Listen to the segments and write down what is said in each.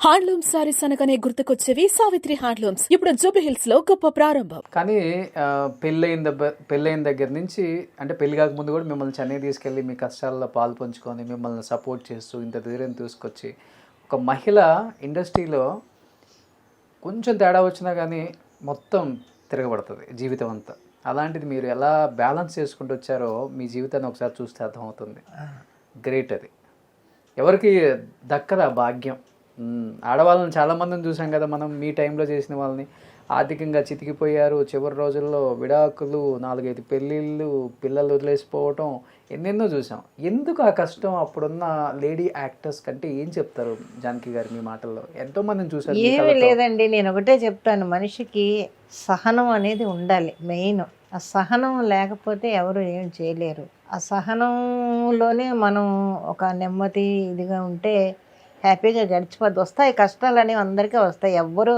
Handloom saris అనగానే గుర్తుకొచ్చేవి Savitri handlooms. ఇప్పుడు జూబ్లీహిల్స్ లో గొప్ప ప్రారంభం. కానీ పెళ్ళైన దగ్గర నుంచి అంటే పెళ్లి కాకముందు కూడా మిమ్మల్ని చెన్నై తీసుకెళ్ళి మీ కష్టాల్లో పాలు పంచుకొని మిమ్మల్ని సపోర్ట్ చేస్తూ ఇంత ధైర్యం తీసుకొచ్చి ఒక మహిళ ఇండస్ట్రీలో కొంచెం తేడా వచ్చినా కానీ మొత్తం తిరగబడుతుంది జీవితం అంతా. అలాంటిది మీరు ఎలా బ్యాలెన్స్ చేసుకుంటూ వచ్చారో మీ జీవితాన్ని ఒకసారి చూస్తే అర్థమవుతుంది. గ్రేట్. అది ఎవరికి దక్కదా భాగ్యం. ఆడవాళ్ళని చాలామందిని చూసాం కదా మనం. మీ టైంలో చేసిన వాళ్ళని ఆర్థికంగా చితికిపోయారు, చివరి రోజుల్లో విడాకులు, 4-5 పెళ్ళిళ్ళు, పిల్లలు వదిలేసిపోవటం, ఎన్నెన్నో చూసాం. ఎందుకు ఆ కష్టం అప్పుడున్న లేడీ యాక్టర్స్ కంటే ఏం చెప్తారు జానకి గారు మీ మాటల్లో? ఎంతోమందిని చూసారు. ఏమీ లేదండి, నేను ఒకటే చెప్తాను, మనిషికి సహనం అనేది ఉండాలి మెయిన్. ఆ సహనం లేకపోతే ఎవరు ఏం చేయలేరు. ఆ సహనంలోనే మనం ఒక నెమ్మది ఇదిగా ఉంటే హ్యాపీగా గడిచిపోద్ది. వస్తాయి కష్టాలు అనేవి అందరికీ వస్తాయి. ఎవ్వరు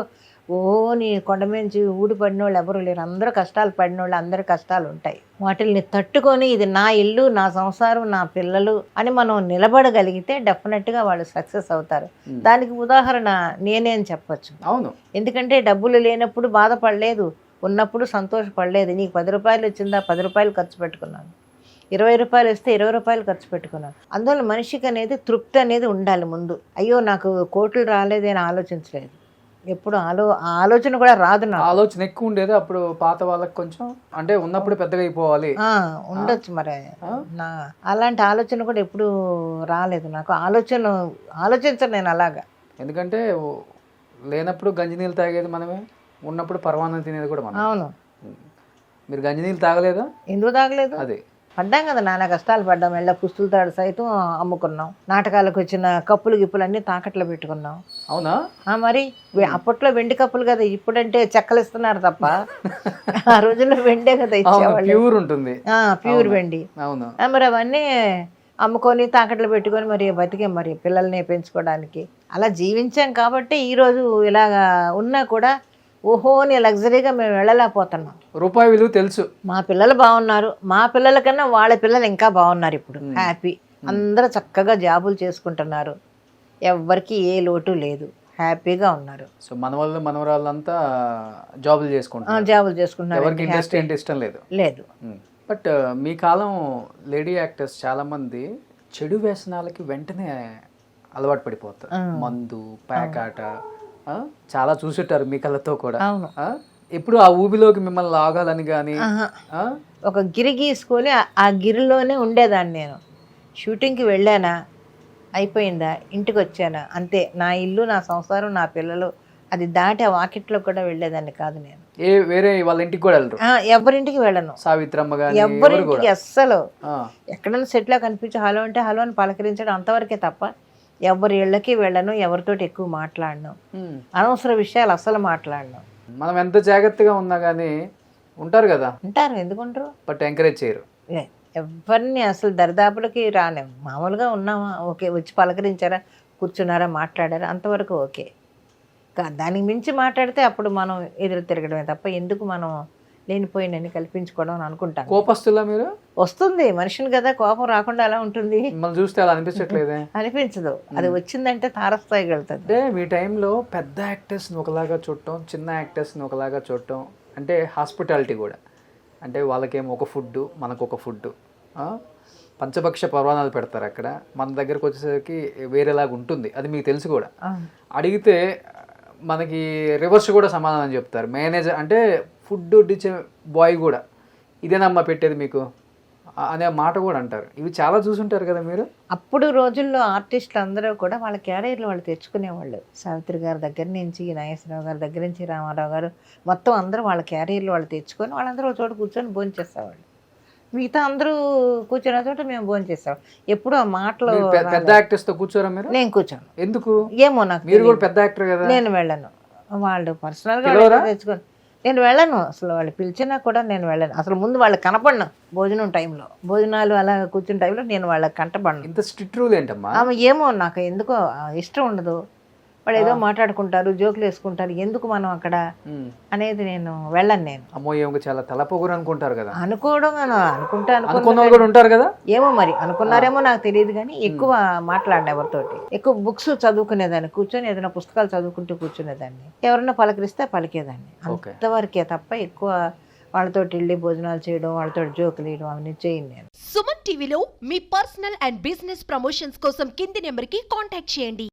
నీ కొండ మించి ఊడిపడిన వాళ్ళు ఎవరు లేరు. అందరూ కష్టాలు పడిన వాళ్ళు, అందరి కష్టాలు ఉంటాయి. వాటిని తట్టుకొని ఇది నా ఇల్లు, నా సంసారం, నా పిల్లలు అని మనం నిలబడగలిగితే డెఫినెట్గా వాళ్ళు సక్సెస్ అవుతారు. దానికి ఉదాహరణ నేనేం చెప్పచ్చు. అవును, ఎందుకంటే డబ్బులు లేనప్పుడు బాధపడలేదు, ఉన్నప్పుడు సంతోషపడలేదు. నీకు 10 రూపాయలు వచ్చిందా, 10 రూపాయలు ఖర్చు పెట్టుకున్నాను. 20 రూపాయలు వస్తే 20 రూపాయలు ఖర్చు పెట్టుకున్నాను. అందువల్ల మనిషికి అనేది తృప్తి అనేది ఉండాలి ముందు. అయ్యో నాకు కోట్లు రాలేదని ఆలోచించలేదు. ఎప్పుడు ఆలోచన కూడా రాదు. నాకు ఆలోచన ఎక్కువ ఉండేది అప్పుడు పాత వాళ్ళకి. కొంచెం అంటే ఉన్నప్పుడు పెద్దగా అయిపోవాలి ఉండొచ్చు మరి. అలాంటి ఆలోచన కూడా ఎప్పుడు రాలేదు నాకు. ఆలోచించను నేను అలాగా. ఎందుకంటే లేనప్పుడు గంజినీళ్ళు తాగేది మనమే, ఉన్నప్పుడు పరమాన్నం తినేది కూడా మనం. అవును. మీరు గంజినీళ్ళు తాగలేదా? ఎందుకు తాగలేదు? అదే పడ్డాం కదా, నానా కష్టాలు పడ్డాం. ఎళ్ళ పుస్తుల తాడు సైతం అమ్ముకున్నాం. నాటకాలకు వచ్చిన కప్పులు గిప్పులు అన్నీ తాకట్లో పెట్టుకున్నాం. అవునా? మరి అప్పట్లో వెండి కప్పులు కదా, ఇప్పుడంటే చెక్కలు ఇస్తున్నారు తప్ప ఆ రోజుల్లో వెండే కదా ఇచ్చేవాళ్ళు. ప్యూర్ ఉంటుంది, ప్యూర్ వెండి. అవును. మరి అవన్నీ అమ్ముకొని తాకట్లో పెట్టుకొని మరి బతికాం, మరి పిల్లల్ని పెంచుకోవడానికి అలా జీవించాం. కాబట్టి ఈరోజు ఇలాగా ఉన్నా కూడా ఓహోని లగ్జరీగా మేము వెళ్ళలేకపోతున్నాం. రూపాయి విలువ తెలుసు. మా పిల్లలు బాగున్నారు, మా పిల్లల కన్నా వాళ్ళ పిల్లలు ఇంకా బాగున్నారు. ఇప్పుడు హ్యాపీ, అందరూ చక్కగా జాబులు చేసుకుంటున్నారు, ఎవ్వరికి ఏ లోటు లేదు, హ్యాపీగా ఉన్నారు. సో మనవరాళ్ళంతా జాబులు చేసుకుంటున్నారు. ఎవరికి ఇండస్ట్రీ అంటే ఇష్టం లేదు. But me column lady actors చాలా మంది చెడు వ్యసనాలకి వెంటనే అలవాటు పడిపోతారు. మందు, ప్యాకాట చాలా చూసుంటారు మీ కళ్ళతో కూడా. ఎప్పుడు ఆ ఊబిలోకి మిమ్మల్ని లాగాలని కానీ ఒక గిరి గీసుకొని ఆ గిరిలోనే ఉండేదాన్ని నేను. షూటింగ్కి వెళ్ళానా, అయిపోయిందా, ఇంటికి వచ్చానా, అంతే. నా ఇల్లు, నా సంసారం, నా పిల్లలు, అది దాటి ఆ వాకిట్లో కూడా వెళ్ళేదాన్ని కాదు నేను. వేరే వాళ్ళ ఇంటికి కూడా వెళ్ళరు? ఎవరింటికి వెళ్ళను. సావిత్రమ్మ గాని ఎవరింటికి అస్సలు. ఎక్కడైనా సెట్లో కనిపించి హలో అంటే హలో అని పలకరించడం, అంతవరకే తప్ప ఎవరి ఇళ్ళకి వెళ్ళను, ఎవరితోటి ఎక్కువ మాట్లాడను, అనవసర విషయాలు అస్సలు మాట్లాడను. మనం ఎంత జాగ్రత్తగా ఉన్నా కానీ ఉంటారు కదా. ఉంటారు, ఎందుకుంటారు, బట్ ఎంకరేజ్ చేయరు. ఎవరిని అసలు దరిదాపులకి రాలేము. మామూలుగా ఉన్నామా, ఓకే, వచ్చి పలకరించారా, కూర్చున్నారా, మాట్లాడారా, అంతవరకు ఓకే. దానికి మించి మాట్లాడితే అప్పుడు మనం ఎదురు తిరగడమే తప్ప ఎందుకు మనం లేనిపోయినని కల్పించుకోవడం అని అనుకుంటాను. కోపస్తులా మీరు? వస్తుంది, మనిషిని కదా, కోపం రాకుండా ఎలా ఉంటుంది? చూస్తే అలా అనిపించట్లేదే? అనిపించదు. అది వచ్చిందంటే తారస్థాయికి వెళ్తుంది. అంటే మీ టైంలో పెద్ద యాక్టర్స్ని ఒకలాగా చూడటం, చిన్న యాక్టర్స్ని ఒకలాగా చూడటం, అంటే హాస్పిటాలిటీ కూడా. అంటే వాళ్ళకేమో ఒక ఫుడ్, మనకు ఒక ఫుడ్, పంచభక్ష పర్వాణాలు పెడతారు అక్కడ. మన దగ్గరకు వచ్చేసరికి వేరేలాగా ఉంటుంది, అది మీకు తెలుసు కూడా. అడిగితే మనకి రివర్స్ కూడా సమాధానం చెప్తారు. మేనేజర్ అంటే ఫుడ్ వడ్డించే బాయ్ కూడా ఇదేనమ్మా పెట్టేది మీకు అనే మాట కూడా అంటారు. ఇవి చాలా చూసుంటారు కదా మీరు. అప్పుడు రోజుల్లో ఆర్టిస్టులు అందరూ కూడా వాళ్ళ క్యారియర్లు వాళ్ళు తెచ్చుకునేవాళ్ళు. సావిత్రి గారి దగ్గర నుంచి, నాగేశ్వరరావు గారి దగ్గర నుంచి, రామారావు గారు, మొత్తం అందరూ వాళ్ళ క్యారియర్లు వాళ్ళు తెచ్చుకొని వాళ్ళందరూ ఒక చోట కూర్చొని భోంచేసేవాళ్ళు. మిగతా అందరూ కూర్చున్న చోట మేము భోంచేసేవాళ్ళం. ఎప్పుడు ఆ మాటలు. పెద్ద యాక్టర్స్ తో కూర్చోరా మీరు? నేను కూర్చోను. ఎందుకు? ఏమో నాకు. మీరు కూడా పెద్ద యాక్టర్ కదా. నేను వెళ్ళను. వాళ్ళు పర్సనల్గా తెచ్చుకొని నేను వెళ్ళను. అసలు వాళ్ళు పిలిచినా కూడా నేను వెళ్ళను. అసలు ముందు వాళ్ళకి కనపడను. భోజనం టైంలో, భోజనాలు అలా కూర్చున్న టైంలో నేను వాళ్ళకి కంటపడను. ఇంత స్ట్రిక్ట్ రూల్ ఏంటమ్మా? ఏమో నాకు ఎందుకో ఇష్టం ఉండదు. వాళ్ళు ఏదో మాట్లాడుకుంటారు, జోకులు వేసుకుంటారు, ఎందుకు మనం అక్కడ అనేది నేను వెళ్ళను. నేను అమ్మో ఏమో చాలా తలపొగురు అనుకుంటారు కదా, అనుకోవడం అనుకున్న వాళ్ళు కూడా ఉంటారు కదా, ఏమో మరి అనుకున్నారేమో నాకు తెలియదు, కానీ ఎక్కువ మాట్లాడిన ఎవరితోటి. ఎక్కువ బుక్స్ చదువుకునేదాన్ని, కూర్చొని ఏదైనా పుస్తకాలు చదువుకుంటూ కూర్చునేదాన్ని, ఎవరన్నా పలకరిస్తే పలికేదాన్ని, అంతవరకే తప్ప ఎక్కువ వాళ్ళతో వెళ్ళి భోజనాలు చేయడం, వాళ్ళతో జోకులు వేయడం అవన్నీ చేయను నేను. సుమన్ టీవీలో మీ పర్సనల్ అండ్ బిజినెస్ ప్రమోషన్స్ కోసం కింది నెంబర్కి కాంటాక్ట్ చేయండి.